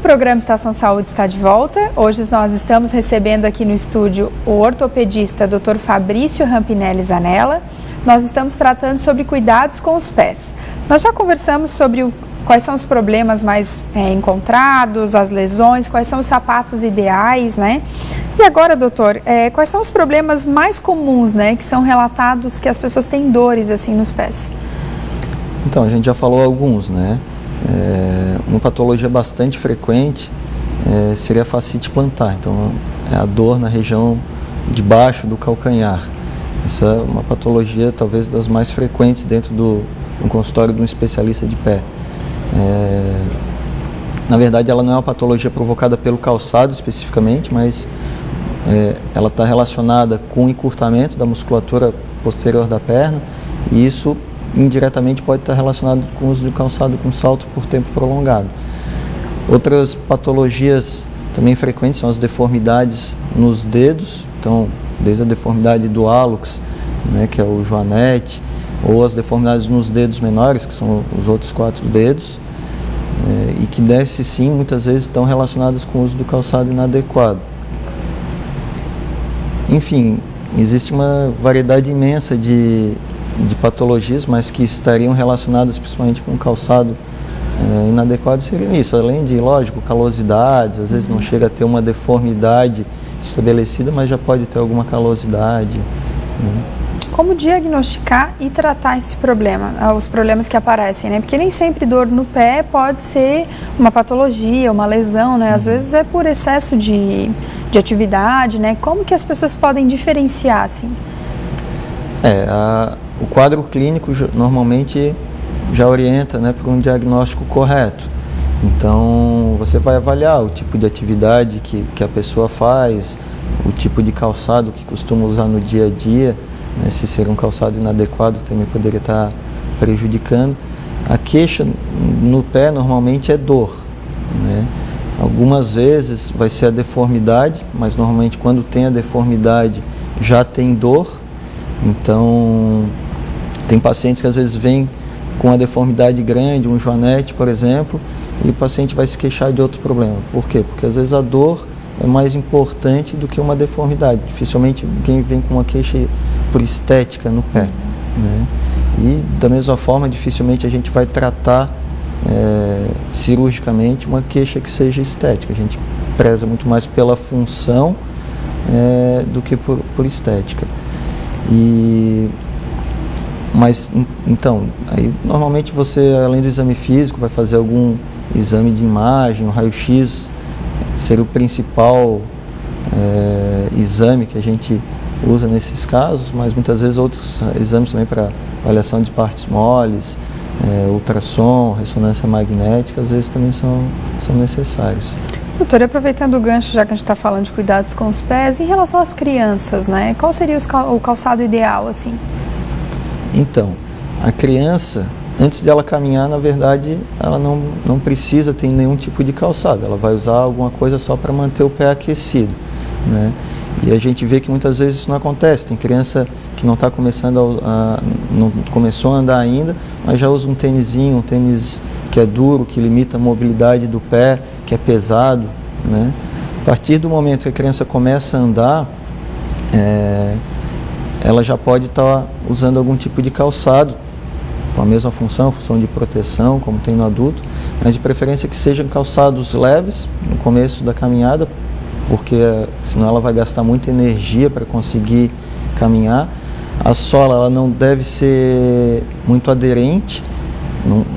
programa Estação Saúde está de volta. Hoje nós estamos recebendo aqui no estúdio o ortopedista Dr. Fabrício Rampinelli Zanella. Nós estamos tratando sobre cuidados com os pés. Nós já conversamos sobre quais são os problemas mais encontrados, as lesões, quais são os sapatos ideais, né? E agora, doutor, quais são os problemas mais comuns, né, que são relatados que as pessoas têm dores assim nos pés? Então, a gente já falou alguns, né? Uma patologia bastante frequente seria a fascite plantar, então é a dor na região de baixo do calcanhar. Essa é uma patologia talvez das mais frequentes dentro do consultório de um especialista de pé. Na verdade, ela não é uma patologia provocada pelo calçado especificamente, mas ela está relacionada com o encurtamento da musculatura posterior da perna, e isso indiretamente pode estar relacionado com o uso de calçado com salto por tempo prolongado. Outras patologias também frequentes são as deformidades nos dedos, então desde a deformidade do hálux, né, que é o joanete, ou as deformidades nos dedos menores, que são os outros 4 dedos, e que desses sim muitas vezes estão relacionadas com o uso do calçado inadequado. Enfim, existe uma variedade imensa de patologias, mas que estariam relacionadas principalmente com o calçado inadequado seriam isso, além de, lógico, calosidades, às vezes não chega a ter uma deformidade estabelecida, mas já pode ter alguma calosidade, né? Como diagnosticar e tratar esse problema, os problemas que aparecem, né? Porque nem sempre dor no pé pode ser uma patologia, uma lesão, né? Às vezes é por excesso de atividade, né? Como que as pessoas podem diferenciar, assim? O quadro clínico normalmente já orienta, né, para um diagnóstico correto. Então, você vai avaliar o tipo de atividade que a pessoa faz, o tipo de calçado que costuma usar no dia a dia, né, se ser um calçado inadequado também poderia estar prejudicando. A queixa no pé normalmente é dor, né? Algumas vezes vai ser a deformidade, mas normalmente quando tem a deformidade já tem dor. Então, tem pacientes que às vezes vêm com a deformidade grande, um joanete, por exemplo, e o paciente vai se queixar de outro problema. Por quê? Porque às vezes a dor é mais importante do que uma deformidade. Dificilmente alguém vem com uma queixa por estética no pé, né? E da mesma forma, dificilmente a gente vai tratar cirurgicamente uma queixa que seja estética. A gente preza muito mais pela função do que por estética. Mas então, aí normalmente você, além do exame físico, vai fazer algum exame de imagem, o raio-x seria o principal exame que a gente usa nesses casos, mas muitas vezes outros exames também para avaliação de partes moles, ultrassom, ressonância magnética, às vezes também são necessários. Doutor, aproveitando o gancho, já que a gente está falando de cuidados com os pés, em relação às crianças, né? Qual seria o calçado ideal, assim? Então, a criança, antes de ela caminhar, na verdade, ela não precisa ter nenhum tipo de calçado. Ela vai usar alguma coisa só para manter o pé aquecido, né? E a gente vê que muitas vezes isso não acontece. Tem criança que não está não começou a andar ainda, mas já usa um tênisinho, um tênis que é duro, que limita a mobilidade do pé, que é pesado, né? A partir do momento que a criança começa a andar, ela já pode estar usando algum tipo de calçado com a mesma função de proteção, como tem no adulto, mas de preferência que sejam calçados leves no começo da caminhada, porque senão ela vai gastar muita energia para conseguir caminhar. A sola ela não deve ser muito aderente,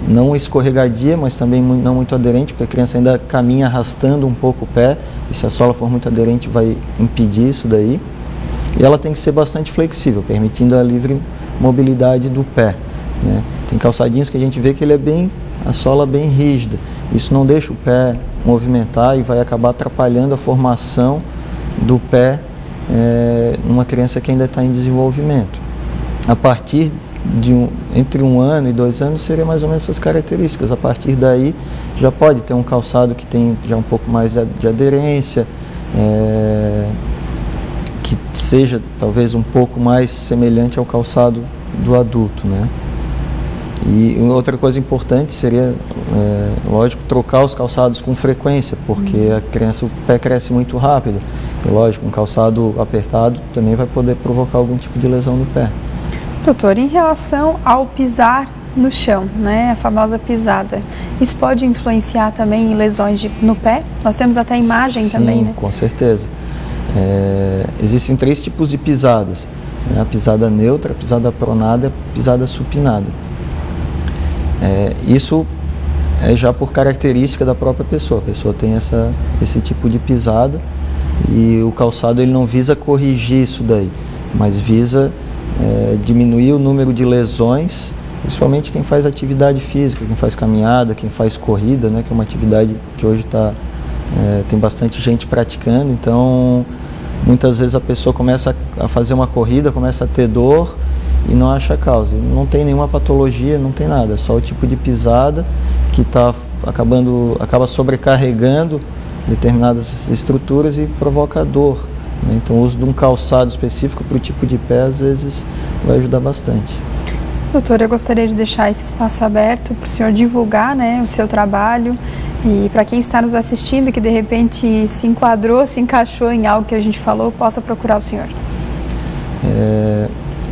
não escorregadia, mas também não muito aderente, porque a criança ainda caminha arrastando um pouco o pé, e se a sola for muito aderente vai impedir isso daí. E ela tem que ser bastante flexível, permitindo a livre mobilidade do pé, né? Tem calçadinhos que a gente vê que ele a sola bem rígida. Isso não deixa o pé movimentar e vai acabar atrapalhando a formação do pé numa criança que ainda está em desenvolvimento. A partir entre 1 ano e 2 anos seria mais ou menos essas características. A partir daí já pode ter um calçado que tem já um pouco mais de aderência, que seja talvez um pouco mais semelhante ao calçado do adulto, né? E outra coisa importante seria, lógico, trocar os calçados com frequência, porque o pé cresce muito rápido. E lógico, um calçado apertado também vai poder provocar algum tipo de lesão no pé. Doutor, em relação ao pisar no chão, né, a famosa pisada, isso pode influenciar também em lesões no pé? Nós temos até imagem também, né? Com certeza. Existem 3 tipos de pisadas, né? A pisada neutra, a pisada pronada e a pisada supinada. Isso é já por característica da própria pessoa. A pessoa tem esse tipo de pisada e o calçado ele não visa corrigir isso daí, mas visa diminuir o número de lesões, principalmente quem faz atividade física, quem faz caminhada, quem faz corrida, né, que é uma atividade que hoje tem bastante gente praticando. Então, muitas vezes a pessoa começa a fazer uma corrida, começa a ter dor e não acha causa. Não tem nenhuma patologia, não tem nada, é só o tipo de pisada que acaba sobrecarregando determinadas estruturas e provoca dor, né? Então, o uso de um calçado específico para o tipo de pé, às vezes, vai ajudar bastante. Doutor, eu gostaria de deixar esse espaço aberto para o senhor divulgar, né, o seu trabalho, e para quem está nos assistindo que de repente se enquadrou, se encaixou em algo que a gente falou, possa procurar o senhor.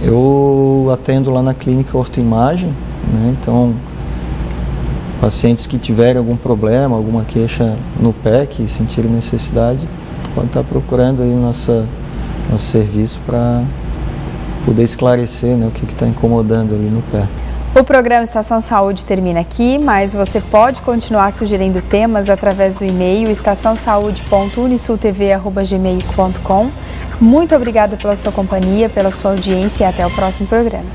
Eu atendo lá na clínica Ortoimagem, né? Então, pacientes que tiverem algum problema, alguma queixa no pé, que sentirem necessidade, podem estar procurando aí nosso serviço para poder esclarecer, né, o que está incomodando ali no pé. O programa Estação Saúde termina aqui, mas você pode continuar sugerindo temas através do e-mail estaçãosaude.unisultv@gmail.com. Muito obrigada pela sua companhia, pela sua audiência e até o próximo programa.